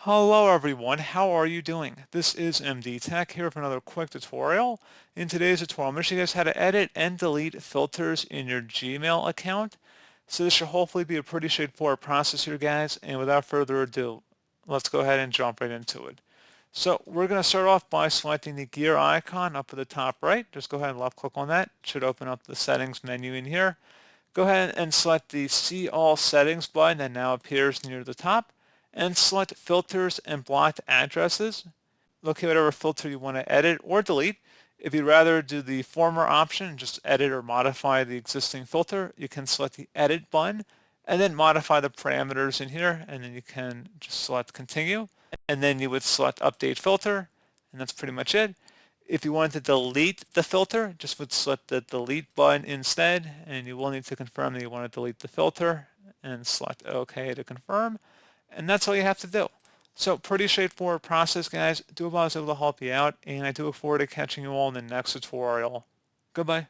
Hello everyone, how are you doing? This is MD Tech here for another quick tutorial. In today's tutorial, I'm going to show you guys how to edit and delete filters in your Gmail account. So this should hopefully be a pretty straightforward process here, guys, and without further ado, let's go ahead and jump right into it. So we're going to start off by selecting the gear icon up at the top right. Just go ahead and left click on that. It should open up the settings menu in here. Go ahead and select the See All Settings button that now appears near the top, and select Filters and Blocked Addresses. Locate whatever filter you want to edit or delete. If you'd rather do the former option and just edit or modify the existing filter, you can select the Edit button and then modify the parameters in here, and then you can just select Continue, and then you would select Update Filter, and that's pretty much it. If you wanted to delete the filter, just would select the delete button instead, and you will need to confirm that you want to delete the filter and select OK to confirm. And that's all you have to do. So pretty straightforward process, guys. Do hope I was able to help you out, and I do look forward to catching you all in the next tutorial. Goodbye.